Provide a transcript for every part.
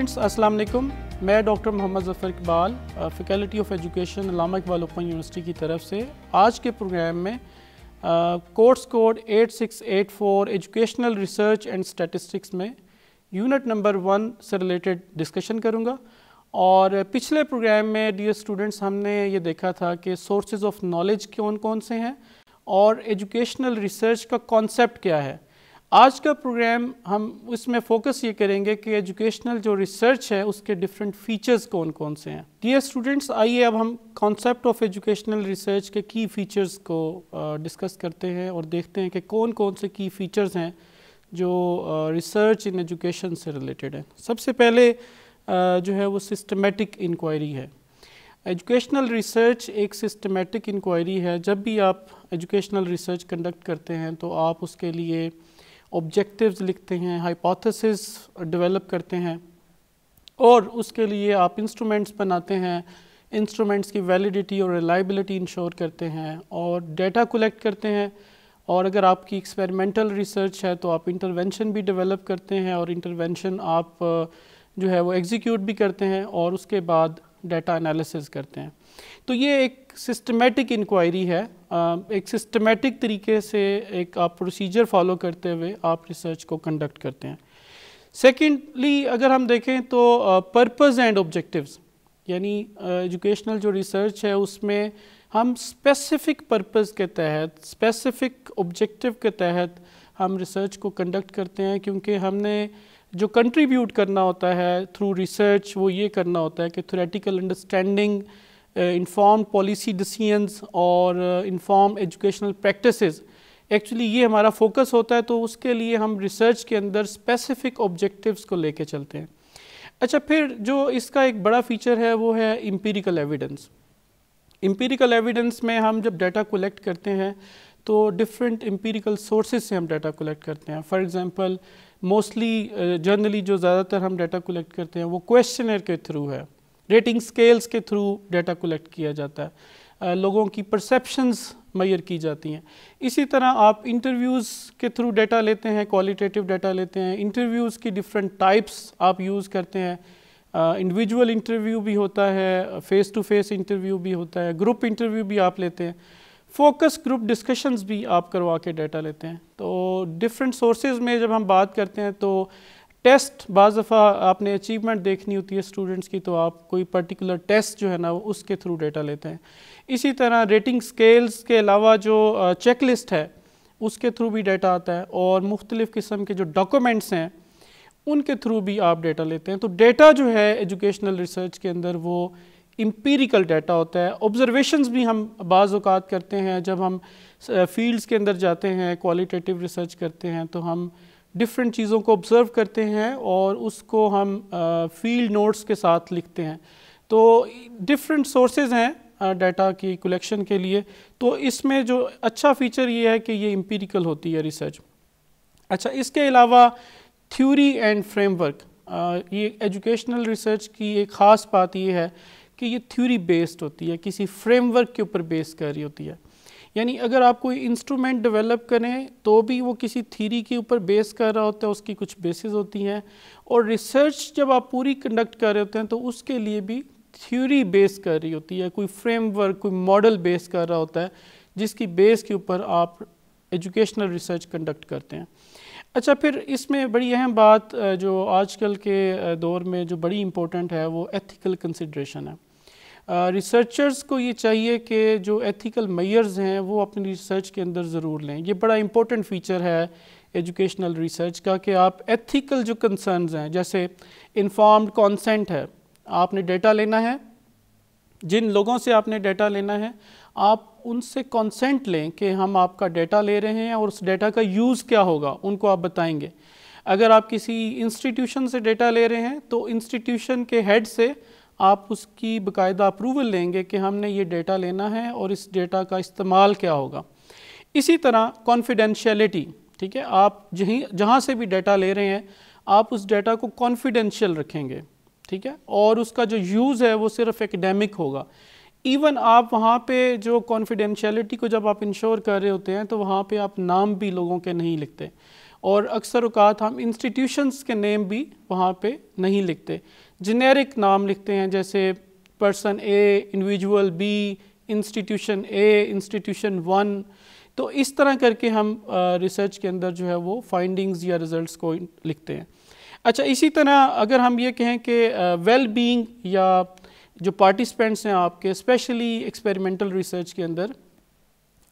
Students السلام علیکم. میں doctor Muhammad Zafar Iqbal faculty of education Allama Iqbal open university کی طرف سے آج کے پروگرام میں course code 8684 educational research and statistics میں یونٹ نمبر 1 سے ریلیٹڈ ڈسکشن کروں گا. اور پچھلے پروگرام میں ڈیئر اسٹوڈنٹس ہم نے یہ دیکھا تھا کہ سورسز آف نالج کون کون سے ہیں اور ایجوکیشنل ریسرچ کا کانسیپٹ کیا ہے. آج کا پروگرام ہم اس میں فوکس یہ کریں گے کہ ایجوکیشنل جو ریسرچ ہے اس کے ڈفرینٹ فیچرز کون کون سے ہیں. ڈیئر اسٹوڈنٹس آئیے اب ہم کانسیپٹ آف ایجوکیشنل ریسرچ کے کی فیچرز کو ڈسکس کرتے ہیں اور دیکھتے ہیں کہ کون کون سے کی فیچرز ہیں جو ریسرچ ان ایجوکیشن سے ریلیٹڈ ہیں. سب سے پہلے جو ہے وہ سسٹمیٹک انکوائری ہے. ایجوکیشنل ریسرچ ایک سسٹمیٹک انکوائری ہے. جب بھی آپ ایجوکیشنل ریسرچ کنڈکٹ کرتے ہیں تو آپ اس کے لیے آبجیکٹیوز لکھتے ہیں, ہائپوتھیسز ڈیولپ کرتے ہیں اور اس کے لیے آپ انسٹرومنٹس بناتے ہیں, انسٹرومنٹس کی ویلیڈیٹی اور ریلائبلٹی انشور کرتے ہیں اور ڈیٹا کلیکٹ کرتے ہیں. اور اگر آپ کی ایکسپیریمنٹل ریسرچ ہے تو آپ انٹرونشن بھی ڈیولپ کرتے ہیں اور انٹرونشن آپ جو ہے وہ ایگزیکیوٹ بھی کرتے ہیں اور اس کے بعد ڈیٹا انالیسز کرتے ہیں. تو یہ ایک سسٹمیٹک انکوائری ہے. ایک سسٹمیٹک طریقے سے ایک آپ پروسیجر فالو کرتے ہوئے آپ ریسرچ کو کنڈکٹ کرتے ہیں. سیکنڈلی اگر ہم دیکھیں تو پرپز اینڈ آبجیکٹیوز, یعنی ایجوکیشنل جو ریسرچ ہے اس میں ہم اسپیسیفک پرپز کے تحت, اسپیسیفک آبجیکٹیو کے تحت ہم ریسرچ کو کنڈکٹ کرتے ہیں, کیونکہ ہم نے جو کنٹریبیوٹ کرنا ہوتا ہے تھرو ریسرچ وہ یہ کرنا ہوتا ہے کہ theoretical understanding, informed policy decisions اور انفارم ایجوکیشنل پریکٹسز, ایکچولی یہ ہمارا فوکس ہوتا ہے. تو اس کے لیے ہم ریسرچ کے اندر اسپیسیفک آبجیکٹیوز کو لے کے چلتے ہیں. اچھا, پھر جو اس کا ایک بڑا فیچر ہے وہ ہے امپیریکل ایویڈنس. امپیریکل ایویڈنس میں ہم جب ڈیٹا کولیکٹ کرتے ہیں تو ڈفرینٹ امپیریکل سورسز سے ہم ڈیٹا کولیکٹ کرتے ہیں. فار ایگزامپل موسٹلی جنرلی جو زیادہ تر ہم ڈیٹا کولیکٹ کرتے ہیں وہ کویشچنر کے تھرو ہے, ریٹنگ سکیلز کے تھرو ڈیٹا کولیکٹ کیا جاتا ہے, لوگوں کی پرسیپشنز میئر کی جاتی ہیں. اسی طرح آپ انٹرویوز کے تھرو ڈیٹا لیتے ہیں, کوالیٹیٹیو ڈیٹا لیتے ہیں. انٹرویوز کی ڈفرینٹ ٹائپس آپ یوز کرتے ہیں. انڈیویجول انٹرویو بھی ہوتا ہے, فیس ٹو فیس انٹرویو بھی ہوتا ہے, گروپ انٹرویو بھی آپ لیتے ہیں, فوکس گروپ ڈسکشنز بھی آپ کروا کے ڈیٹا لیتے ہیں. تو ڈفرینٹ سورسز میں جب ہم بات کرتے ہیں تو ٹیسٹ, بعض دفعہ آپ نے اچیومنٹ دیکھنی ہوتی ہے اسٹوڈنٹس کی تو آپ کوئی پرٹیکولر ٹیسٹ جو ہے نا اس کے تھرو ڈیٹا لیتے ہیں. اسی طرح ریٹنگ سکیلز کے علاوہ جو چیک لسٹ ہے اس کے تھرو بھی ڈیٹا آتا ہے اور مختلف قسم کے جو ڈاکومنٹس ہیں ان کے تھرو بھی آپ ڈیٹا لیتے ہیں. تو ڈیٹا جو ہے ایجوکیشنل ریسرچ کے اندر وہ امپیریکل ڈیٹا ہوتا ہے. آبزرویشنز بھی ہم بعض اوقات کرتے ہیں جب ہم فیلڈز کے اندر جاتے ہیں, کوالیٹیٹیو ریسرچ کرتے ہیں تو ہم ڈفرینٹ چیزوں کو آبزرو کرتے ہیں اور اس کو ہم فیلڈ نوٹس کے ساتھ لکھتے ہیں. تو ڈفرینٹ سورسز ہیں ڈیٹا کی کلیکشن کے لیے. تو اس میں جو اچھا فیچر یہ ہے کہ یہ امپیریکل ہوتی ہے ریسرچ. اچھا, اس کے علاوہ تھیوری اینڈ فریم ورک, یہ ایجوکیشنل ریسرچ کی ایک خاص بات یہ ہے کہ یہ تھیوری بیسڈ ہوتی ہے, کسی فریم ورک کے اوپر بیس کر رہی ہوتی ہے. یعنی اگر آپ کوئی انسٹرومنٹ ڈیولپ کریں تو بھی وہ کسی تھیوری کے اوپر بیس کر رہا ہوتا ہے, اس کی کچھ بیسز ہوتی ہیں. اور ریسرچ جب آپ پوری کنڈکٹ کر رہے ہوتے ہیں تو اس کے لیے بھی تھیوری بیس کر رہی ہوتی ہے, کوئی فریم ورک, کوئی ماڈل بیس کر رہا ہوتا ہے جس کی بیس کے اوپر آپ ایجوکیشنل ریسرچ کنڈکٹ کرتے ہیں. اچھا, پھر اس میں بڑی اہم بات جو آج کل کے دور میں جو بڑی امپورٹنٹ ہے وہ ایتھیکل کنسیڈریشن ہے. ریسرچرز کو یہ چاہیے کہ جو ایتھیکل میئرز ہیں وہ اپنی ریسرچ کے اندر ضرور لیں. یہ بڑا امپورٹنٹ فیچر ہے ایجوکیشنل ریسرچ کا کہ آپ ایتھیکل جو کنسرنز ہیں, جیسے انفارمڈ کانسنٹ ہے, آپ نے ڈیٹا لینا ہے, جن لوگوں سے آپ نے ڈیٹا لینا ہے آپ ان سے کانسنٹ لیں کہ ہم آپ کا ڈیٹا لے رہے ہیں اور اس ڈیٹا کا یوز کیا ہوگا ان کو آپ بتائیں گے. اگر آپ کسی انسٹیٹیوشن سے ڈیٹا لے رہے ہیں تو انسٹیٹیوشن کے ہیڈ سے آپ اس کی باقاعدہ اپروول لیں گے کہ ہم نے یہ ڈیٹا لینا ہے اور اس ڈیٹا کا استعمال کیا ہوگا. اسی طرح کانفیڈینشیلٹی, ٹھیک ہے, آپ جہاں سے بھی ڈیٹا لے رہے ہیں آپ اس ڈیٹا کو کانفیڈینشیل رکھیں گے, ٹھیک ہے, اور اس کا جو یوز ہے وہ صرف ایکڈیمک ہوگا. ایون آپ وہاں پہ جو کانفیڈینشیلٹی کو جب آپ انشور کر رہے ہوتے ہیں تو وہاں پہ آپ نام بھی لوگوں کے نہیں لکھتے, اور اکثر اوقات ہم انسٹیٹیوشنز کے نیم بھی وہاں پہ نہیں لکھتے، جنیرک نام لکھتے ہیں، جیسے person A, individual B, institution A, institution 1. تو اس طرح کر کے ہم ریسرچ کے اندر جو ہے وہ فائنڈنگز یا ریزلٹس کو لکھتے ہیں. اچھا، اسی طرح اگر ہم یہ کہیں کہ ویل بینگ یا جو پارٹیسپینٹس ہیں آپ کے اسپیشلی ایکسپیریمنٹل ریسرچ کے اندر،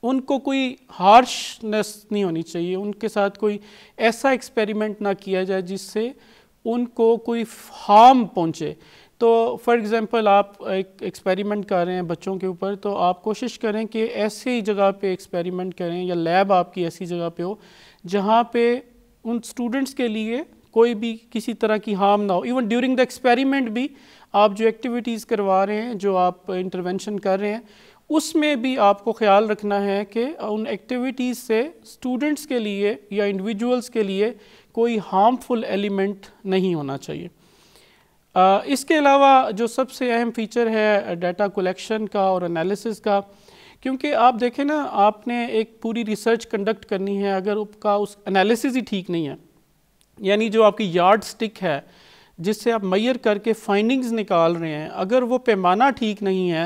ان کو کوئی ہارشنس نہیں ہونی چاہیے، ان کے ساتھ کوئی ایسا ایکسپیریمنٹ نہ کیا جائے جس سے ان کو کوئی ہارم پہنچے. تو فار ایگزامپل آپ ایک ایکسپیریمنٹ کر رہے ہیں بچوں کے اوپر، تو آپ کوشش کریں کہ ایسی جگہ پہ ایکسپیریمنٹ کریں یا لیب آپ کی ایسی جگہ پہ ہو جہاں پہ ان اسٹوڈنٹس کے لیے کوئی بھی کسی طرح کی ہارم نہ ہو. ایون ڈیورنگ دا ایکسپیریمنٹ بھی آپ جو ایکٹیویٹیز کروا رہے ہیں، جو آپ انٹروینشن کر رہے ہیں، اس میں بھی آپ کو خیال رکھنا ہے کہ ان ایکٹیویٹیز سے اسٹوڈنٹس کے لیے یا انڈیویجولس کے لیے کوئی ہارمفل ایلیمنٹ نہیں ہونا چاہیے. اس کے علاوہ جو سب سے اہم فیچر ہے ڈیٹا کلیکشن کا اور انالیسس کا، کیونکہ آپ دیکھیں نا، آپ نے ایک پوری ریسرچ کنڈکٹ کرنی ہے، اگر اس کا انالیسس ہی ٹھیک نہیں ہے، یعنی جو آپ کی یارڈ سٹک ہے جس سے آپ میئر کر کے فائنڈنگز نکال رہے ہیں، اگر وہ پیمانہ ٹھیک نہیں ہے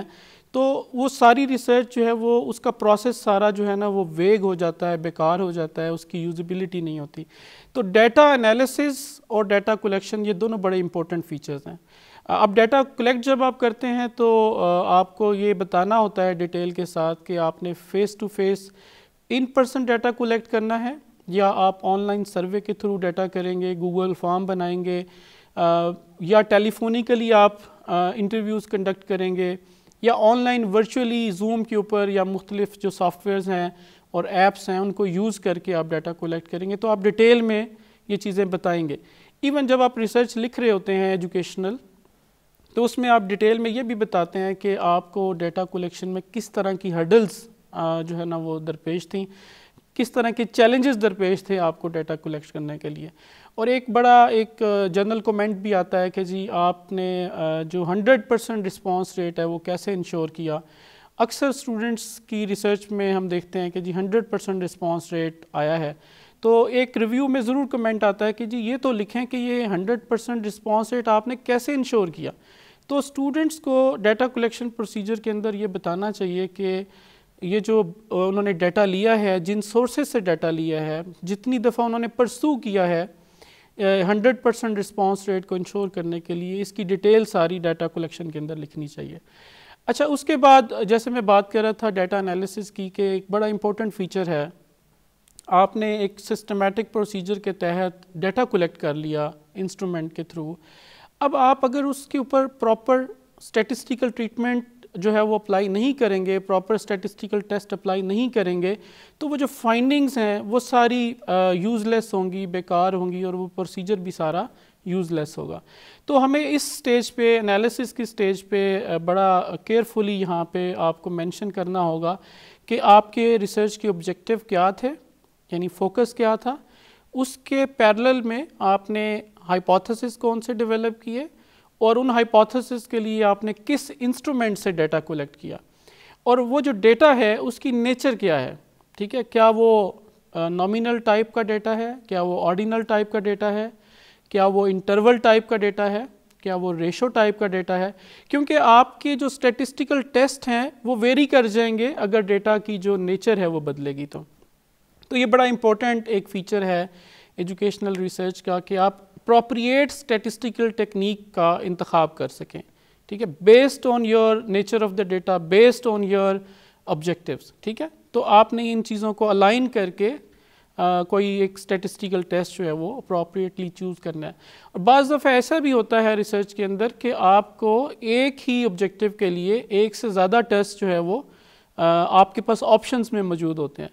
تو وہ ساری ریسرچ جو ہے وہ اس کا پروسیس سارا جو ہے نا وہ ویگ ہو جاتا ہے، بیکار ہو جاتا ہے، اس کی یوزیبلٹی نہیں ہوتی. تو ڈیٹا انالیسس اور ڈیٹا کلیکشن یہ دونوں بڑے امپورٹنٹ فیچرز ہیں. اب ڈیٹا کلیکٹ جب آپ کرتے ہیں تو آپ کو یہ بتانا ہوتا ہے ڈیٹیل کے ساتھ کہ آپ نے face to face in person data collect کرنا ہے یا آپ آن لائن سروے کے تھرو ڈیٹا کریں گے، گوگل فارم بنائیں گے، یا ٹیلی فونیکلی آپ انٹرویوز کنڈکٹ کریں گے، یا آن لائن ورچولی زوم کے اوپر یا مختلف جو سافٹ ویئرز ہیں اور ایپس ہیں ان کو یوز کر کے آپ ڈیٹا کلیکٹ کریں گے. تو آپ ڈیٹیل میں یہ چیزیں بتائیں گے. ایون جب آپ ریسرچ لکھ رہے ہوتے ہیں ایجوکیشنل، تو اس میں آپ ڈیٹیل میں یہ بھی بتاتے ہیں کہ آپ کو ڈیٹا کلیکشن میں کس طرح کی ہرڈلز جو ہے نا وہ درپیش تھیں، کس طرح کے چیلنجز درپیش تھے آپ کو ڈیٹا کلیکٹ کرنے کے لیے. اور ایک جنرل کومنٹ بھی آتا ہے کہ جی آپ نے جو 100% رسپانس ریٹ ہے وہ کیسے انشور کیا. اکثر اسٹوڈنٹس کی ریسرچ میں ہم دیکھتے ہیں کہ جی 100% رسپانس ریٹ آیا ہے، تو ایک ریویو میں ضرور کمنٹ آتا ہے کہ جی یہ تو لکھیں کہ یہ 100% رسپانس ریٹ آپ نے کیسے انشور کیا. تو اسٹوڈنٹس کو ڈیٹا کلیکشن پروسیجر کے اندر یہ بتانا چاہیے کہ یہ جو انہوں نے ڈیٹا لیا ہے، جن سورسز سے ڈیٹا لیا ہے، جتنی دفعہ انہوں نے پرسو کیا ہے 100% رسپانس ریٹ کو انشور کرنے کے لیے، اس کی ڈیٹیل ساری ڈیٹا کلیکشن کے اندر لکھنی چاہیے. اچھا، اس کے بعد جیسے میں بات کر رہا تھا ڈیٹا انالیسس کی، کہ ایک بڑا امپورٹنٹ فیچر ہے، آپ نے ایک سسٹمیٹک پروسیجر کے تحت ڈیٹا کلیکٹ کر لیا انسٹرومنٹ کے تھرو. اب آپ اگر اس کے اوپر پراپر اسٹیٹسٹیکل ٹریٹمنٹ جو ہے وہ اپلائی نہیں کریں گے، پراپر اسٹیٹسٹیکل ٹیسٹ اپلائی نہیں کریں گے، تو وہ جو فائنڈنگز ہیں وہ ساری یوز لیس ہوں گی، بیکار ہوں گی، اور وہ پروسیجر بھی سارا یوز لیس ہوگا. تو ہمیں اس سٹیج پہ، انالیسس کی سٹیج پہ بڑا کیئرفلی یہاں پہ آپ کو مینشن کرنا ہوگا کہ آپ کے ریسرچ کے آبجیکٹیو کیا تھے، یعنی فوکس کیا تھا. اس کے پیرلل میں آپ نے ہائپوتھیسس کون سے ڈیولپ کیے، اور ان ہائپوتھیسس کے لیے آپ نے کس انسٹرومنٹ سے ڈیٹا کلیکٹ کیا، اور وہ جو ڈیٹا ہے اس کی نیچر کیا ہے. ٹھیک ہے، کیا وہ نامینل ٹائپ کا ڈیٹا ہے، کیا وہ آرڈینل ٹائپ کا ڈیٹا ہے، کیا وہ انٹرول ٹائپ کا ڈیٹا ہے، کیا وہ ریشو ٹائپ کا ڈیٹا ہے. کیونکہ آپ کے جو اسٹیٹسٹیکل ٹیسٹ ہیں وہ ویری کر جائیں گے اگر ڈیٹا کی جو نیچر ہے وہ بدلے گی. تو یہ بڑا امپورٹنٹ ایک فیچر ہے ایجوکیشنل ریسرچ کا کہ آپ اپروپریٹ اسٹیٹسٹیکل ٹیکنیک کا انتخاب کر سکیں. ٹھیک ہے، based on your nature of the data, based on your objectives. ٹھیک ہے، تو آپ نے ان چیزوں کو الائن کر کے کوئی ایک اسٹیٹسٹیکل ٹیسٹ جو ہے وہ اپروپریٹلی چوز کرنا ہے. اور بعض دفعہ ایسا بھی ہوتا ہے ریسرچ کے اندر کہ آپ کو ایک ہی آبجیکٹیو کے لیے ایک سے زیادہ ٹیسٹ جو ہے وہ آپ کے پاس آپشنز میں موجود ہوتے ہیں،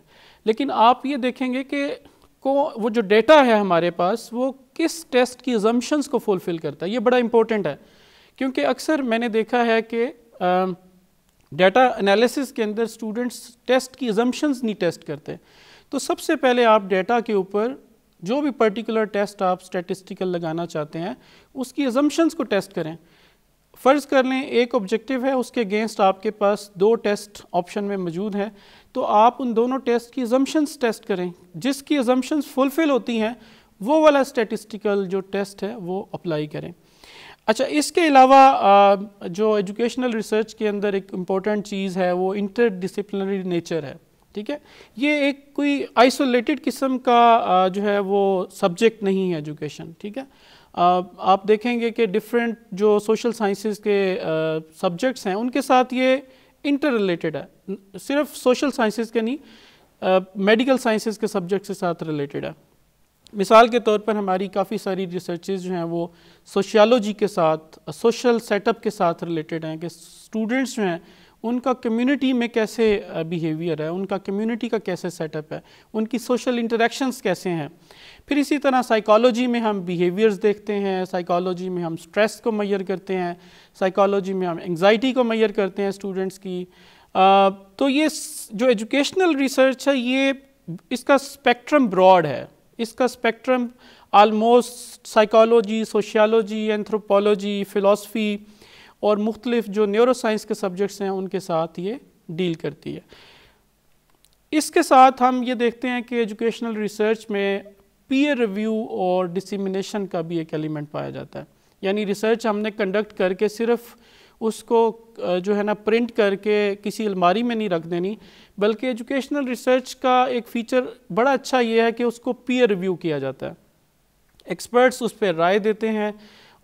لیکن آپ یہ دیکھیں گے کہ وہ جو ڈیٹا ہے ہمارے پاس وہ کس ٹیسٹ کی ازمپشنز کو فلفل کرتا ہے. یہ بڑا امپورٹنٹ ہے، کیونکہ اکثر میں نے دیکھا ہے کہ ڈیٹا انالیسس کے اندر اسٹوڈنٹس ٹیسٹ کی ازمپشنز نہیں ٹیسٹ کرتے. تو سب سے پہلے آپ ڈیٹا کے اوپر جو بھی پرٹیکولر ٹیسٹ آپ اسٹیٹسٹیکل لگانا چاہتے ہیں اس کی ازمپشنز کو ٹیسٹ کریں. فرض کر لیں ایک آبجیکٹیو ہے، اس کے اگینسٹ آپ کے پاس 2 ٹیسٹ آپشن میں موجود ہیں، تو آپ ان دونوں ٹیسٹ کی ازمپشنز ٹیسٹ کریں، جس کی ازمپشنز فلفل ہوتی ہیں وہ والا اسٹیٹسٹیکل جو ٹیسٹ ہے وہ اپلائی کریں۔ اچھا، اس کے علاوہ جو ایجوکیشنل ریسرچ کے اندر ایک امپورٹنٹ چیز ہے وہ انٹر ڈسپلنری نیچر ہے، ٹھیک ہے۔ یہ ایک کوئی آئسولیٹڈ قسم کا جو ہے وہ سبجیکٹ نہیں ہے ایجوکیشن، ٹھیک ہے۔ آپ دیکھیں گے کہ ڈفرینٹ جو سوشل سائنسز کے سبجیکٹس ہیں ان کے ساتھ یہ انٹر ریلیٹڈ ہے، صرف سوشل سائنسز کے نہیں، میڈیکل سائنسز کے سبجیکٹ کے ساتھ ریلیٹڈ ہے۔ مثال کے طور پر ہماری کافی ساری ریسرچز جو ہیں وہ سوشیالوجی کے ساتھ، سوشل سیٹ اپ کے ساتھ ریلیٹڈ ہیں، کہ اسٹوڈنٹس جو ہیں ان کا کمیونٹی میں کیسے بیہیویئر ہے، ان کا کمیونٹی کا کیسے سیٹ اپ ہے، ان کی سوشل انٹریکشنز کیسے ہیں۔ پھر اسی طرح سائیکالوجی میں ہم بیہیویئرز دیکھتے ہیں، سائیکالوجی میں ہم سٹریس کو میئر کرتے ہیں، سائیکالوجی میں ہم انگزائٹی کو میئر کرتے ہیں اسٹوڈنٹس کی۔ تو یہ جو ایجوکیشنل ریسرچ ہے یہ اس کا اسپیکٹرم براڈ ہے، اس کا spectrum almost psychology, sociology, anthropology, philosophy اور مختلف جو نیورو سائنس کے سبجیکٹس ہیں ان کے ساتھ یہ ڈیل کرتی ہے۔ اس کے ساتھ ہم یہ دیکھتے ہیں کہ ایجوکیشنل ریسرچ میں پیئر ریویو اور ڈسیمینیشن کا بھی ایک ایلیمنٹ پایا جاتا ہے، یعنی ریسرچ ہم نے کنڈکٹ کر کے صرف اس کو جو ہے نا پرنٹ کر کے کسی الماری میں نہیں رکھ دینی، بلکہ ایجوکیشنل ریسرچ کا ایک فیچر بڑا اچھا یہ ہے کہ اس کو پیئر ریویو کیا جاتا ہے، ایکسپرٹس اس پہ رائے دیتے ہیں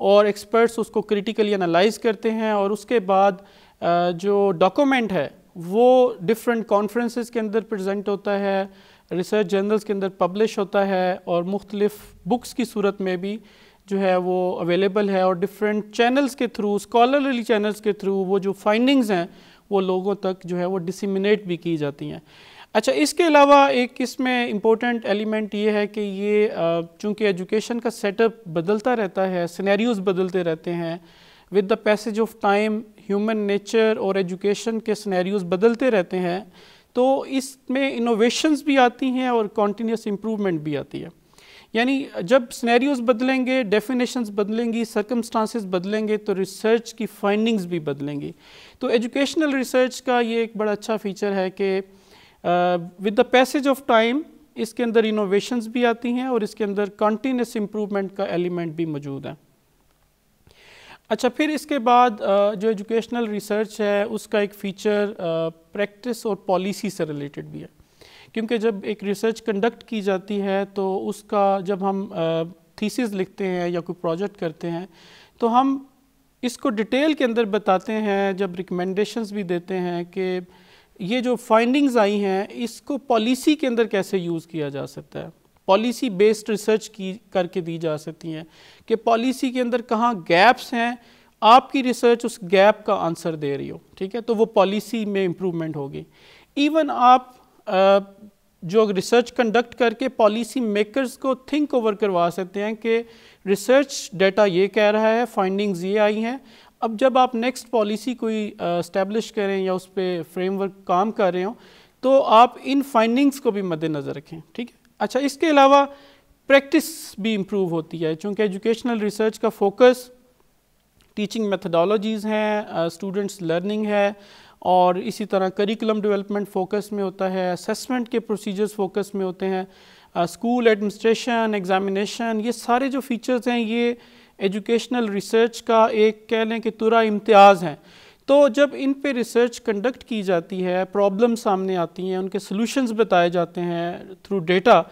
اور ایکسپرٹس اس کو کریٹیکلی انالائز کرتے ہیں، اور اس کے بعد جو ڈاکومنٹ ہے وہ ڈفرینٹ کانفرنسز کے اندر پریزنٹ ہوتا ہے، ریسرچ جرنلز کے اندر پبلش ہوتا ہے، اور مختلف بکس کی صورت میں بھی جو ہے وہ اویلیبل ہے، اور ڈفرینٹ چینلز کے تھرو، اسکالرلی چینلز کے تھرو وہ جو فائنڈنگز ہیں وہ لوگوں تک جو ہے وہ ڈسیمینیٹ بھی کی جاتی ہیں۔ اچھا، اس کے علاوہ ایک اس میں امپورٹنٹ ایلیمنٹ یہ ہے کہ یہ چونکہ ایجوکیشن کا سیٹ اپ بدلتا رہتا ہے، سینیریوز بدلتے رہتے ہیں، with the passage of time human nature اور ایجوکیشن کے سینیریوز بدلتے رہتے ہیں، تو اس میں انوویشنز بھی آتی ہیں اور کنٹینیوس امپرومنٹ بھی آتی ہے۔ یعنی جب سینیریوز بدلیں گے، ڈیفینیشنز بدلیں گی، سرکمسٹانسز بدلیں گے، تو ریسرچ کی فائنڈنگز بھی بدلیں گی۔ تو ایجوکیشنل ریسرچ کا یہ ایک بڑا اچھا فیچر ہے کہ with the passage of time اس کے اندر انوویشنز بھی آتی ہیں اور اس کے اندر کنٹینیوس امپرومنٹ کا ایلیمنٹ بھی موجود ہے۔ اچھا، پھر اس کے بعد جو ایجوکیشنل ریسرچ ہے اس کا ایک فیچر پریکٹس اور پالیسی سے ریلیٹڈ بھی ہے، کیونکہ جب ایک ریسرچ کنڈکٹ کی جاتی ہے تو اس کا جب ہم تھیسز لکھتے ہیں یا کوئی پروجیکٹ کرتے ہیں تو ہم اس کو ڈیٹیل کے اندر بتاتے ہیں، جب ریکمنڈیشنز بھی دیتے ہیں کہ یہ جو فائنڈنگز آئی ہیں اس کو پالیسی کے اندر کیسے یوز کیا جا سکتا ہے، پالیسی بیسڈ ریسرچ کر کے دی جا سکتی ہیں کہ پالیسی کے اندر کہاں گیپس ہیں، آپ کی ریسرچ اس گیپ کا آنسر دے رہی ہو، ٹھیک ہے، تو وہ پالیسی میں امپرومنٹ ہوگی۔ ایون آپ جو ریسرچ کنڈکٹ کر کے پالیسی میکرز کو تھنک اوور کروا سکتے ہیں کہ ریسرچ ڈیٹا یہ کہہ رہا ہے، فائنڈنگز یہ آئی ہیں، اب جب آپ نیکسٹ پالیسی کوئی اسٹیبلش کریں یا اس پہ فریم ورک کام کر رہے ہوں تو آپ ان فائنڈنگز کو بھی مد نظر رکھیں، ٹھیک ہے۔ اچھا، اس کے علاوہ پریکٹس بھی امپروو ہوتی ہے، چونکہ ایجوکیشنل ریسرچ کا فوکس ٹیچنگ میتھڈالوجیز ہیں، اسٹوڈنٹس لرننگ ہے، اور اسی طرح کریکولم ڈیولپمنٹ فوکس میں ہوتا ہے، اسیسمنٹ کے پروسیجرز فوکس میں ہوتے ہیں، اسکول ایڈمنسٹریشن، ایگزامینیشن، یہ سارے جو فیچرز ہیں یہ ایجوکیشنل ریسرچ کا ایک کہہ لیں کہ ترا امتیاز ہیں۔ تو جب ان پہ ریسرچ کنڈکٹ کی جاتی ہے، پرابلم سامنے آتی ہیں، ان کے سلوشنز بتائے جاتے ہیں تھرو ڈیٹا،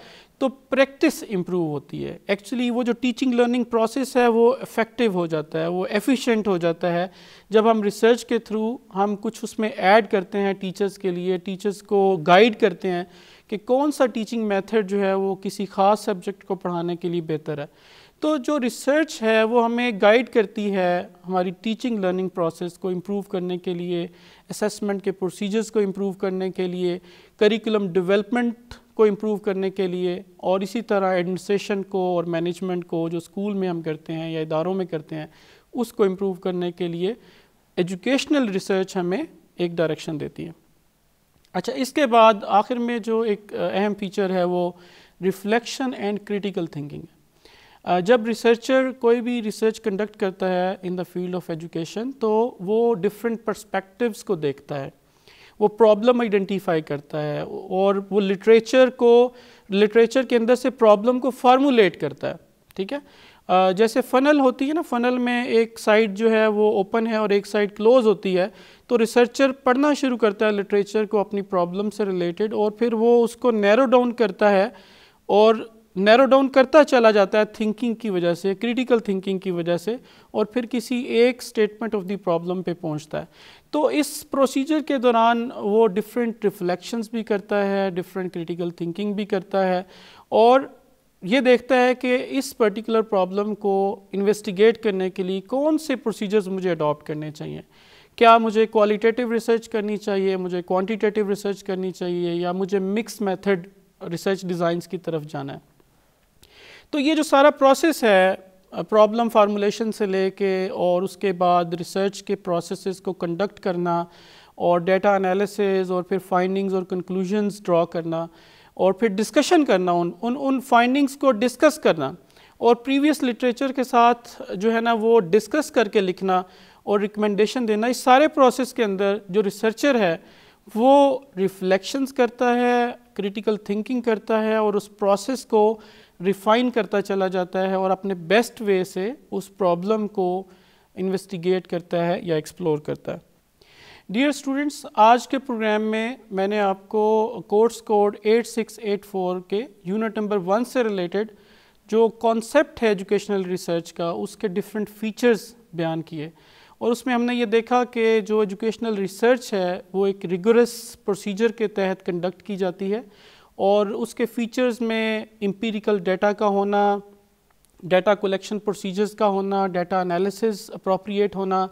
تو پریکٹس امپروو ہوتی ہے۔ ایکچولی وہ جو ٹیچنگ لرننگ پروسیس ہے وہ افیکٹو ہو جاتا ہے، وہ ایفیشینٹ ہو جاتا ہے جب ہم ریسرچ کے تھرو ہم کچھ اس میں ایڈ کرتے ہیں ٹیچرز کے لیے، ٹیچرز کو گائیڈ کرتے ہیں کہ کون سا ٹیچنگ میتھڈ جو ہے وہ کسی خاص سبجیکٹ کو پڑھانے کے لیے بہتر ہے۔ تو جو ریسرچ ہے وہ ہمیں گائیڈ کرتی ہے ہماری ٹیچنگ لرننگ پروسیس کو امپروو کرنے کے لیے، اسیسمنٹ کے پروسیجرز کو امپروو کرنے کے لیے، کریکولم ڈیولپمنٹ کو امپروو کرنے کے لیے، اور اسی طرح ایڈمنسٹریشن کو اور مینجمنٹ کو جو اسکول میں ہم کرتے ہیں یا اداروں میں کرتے ہیں اس کو امپروو کرنے کے لیے ایجوکیشنل ریسرچ ہمیں ایک ڈائریکشن دیتی ہے۔ اچھا، اس کے بعد آخر میں جو ایک اہم فیچر ہے وہ ریفلیکشن اینڈ کریٹیکل تھنکنگ ہے۔ جب ریسرچر کوئی بھی ریسرچ کنڈکٹ کرتا ہے ان دا فیلڈ آف ایجوکیشن تو وہ ڈفرینٹ پرسپیکٹیوز کو دیکھتا ہے، وہ پرابلم آئیڈینٹیفائی کرتا ہے اور وہ لٹریچر کے اندر سے پرابلم کو فارمولیٹ کرتا ہے. ٹھیک ہے، جیسے فنل ہوتی ہے نا، فنل میں ایک سائڈ جو ہے وہ اوپن ہے اور ایک سائڈ کلوز ہوتی ہے، تو ریسرچر پڑھنا شروع کرتا ہے لٹریچر کو اپنی پرابلم سے ریلیٹڈ، اور پھر وہ اس کو نیرو ڈاؤن کرتا ہے اور نیرو ڈاؤن کرتا چلا جاتا ہے تھنکنگ کی وجہ سے، کریٹیکل تھنکنگ کی وجہ سے، اور پھر کسی ایک سٹیٹمنٹ آف دی پرابلم پہ پہنچتا ہے. تو اس پروسیجر کے دوران وہ ڈفرینٹ ریفلیکشنز بھی کرتا ہے، ڈفرینٹ کریٹیکل تھنکنگ بھی کرتا ہے، اور یہ دیکھتا ہے کہ اس پرٹیکولر پرابلم کو انویسٹیگیٹ کرنے کے لیے کون سے پروسیجرز مجھے اڈاپٹ کرنے چاہیے. کیا مجھے کوالیٹیٹیو ریسرچ کرنی چاہیے، مجھے کوانٹیٹیو ریسرچ کرنی چاہیے، یا مجھے مکس میتھڈ ریسرچ ڈیزائنز کی طرف جانا ہے. تو یہ جو سارا پروسیس ہے پرابلم فارمولیشن سے لے کے اور اس کے بعد ریسرچ کے پروسیسز کو کنڈکٹ کرنا اور ڈیٹا انالیسز اور پھر فائنڈنگز اور کنکلوژنز ڈرا کرنا اور پھر ڈسکشن کرنا، ان فائنڈنگز کو ڈسکس کرنا اور پریویس لٹریچر کے ساتھ جو ہے نا وہ ڈسکس کر کے لکھنا اور ریکمنڈیشن دینا، اس سارے پروسیس کے اندر جو ریسرچر ہے وہ ریفلیکشنز کرتا ہے، کریٹیکل تھنکنگ کرتا ہے اور اس پروسیس کو ریفائن کرتا چلا جاتا ہے اور اپنے بیسٹ وے سے اس پرابلم کو انویسٹیگیٹ کرتا ہے یا ایکسپلور کرتا ہے. ڈیئر اسٹوڈنٹس، آج کے پروگرام میں میں نے آپ کو کورس کوڈ 8684 کے یونٹ نمبر 1 سے ریلیٹڈ جو کانسیپٹ ہے ایجوکیشنل ریسرچ کا، اس کے ڈفرینٹ فیچرز بیان کیے، اور اس میں ہم نے یہ دیکھا کہ جو ایجوکیشنل ریسرچ ہے وہ ایک ریگورس پروسیجر کے تحت کنڈکٹ کی جاتی ہے، اور اس کے فیچرز میں امپیریکل ڈیٹا کا ہونا، ڈیٹا کلیکشن پروسیجرز کا ہونا، ڈیٹا انالیسز اپروپریٹ ہونا،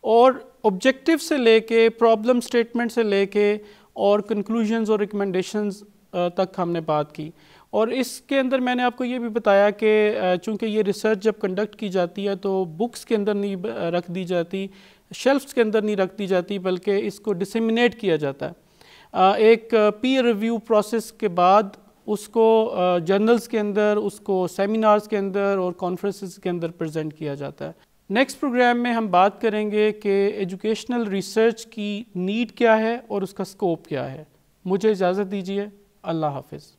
اور آبجیکٹیو سے لے کے پرابلم سٹیٹمنٹ سے لے کے اور کنکلوژنز اور ریکمنڈیشنز تک ہم نے بات کی. اور اس کے اندر میں نے آپ کو یہ بھی بتایا کہ چونکہ یہ ریسرچ جب کنڈکٹ کی جاتی ہے تو بکس کے اندر نہیں رکھ دی جاتی، شیلفز کے اندر نہیں رکھ دی جاتی، بلکہ اس کو ڈسیمینیٹ کیا جاتا ہے. ایک پیئر ریویو پروسیس کے بعد اس کو جرنلز کے اندر، اس کو سیمینارز کے اندر اور کانفرنسز کے اندر پریزنٹ کیا جاتا ہے. نیکسٹ پروگرام میں ہم بات کریں گے کہ ایجوکیشنل ریسرچ کی نیڈ کیا ہے اور اس کا اسکوپ کیا ہے. مجھے اجازت دیجیے. اللہ حافظ.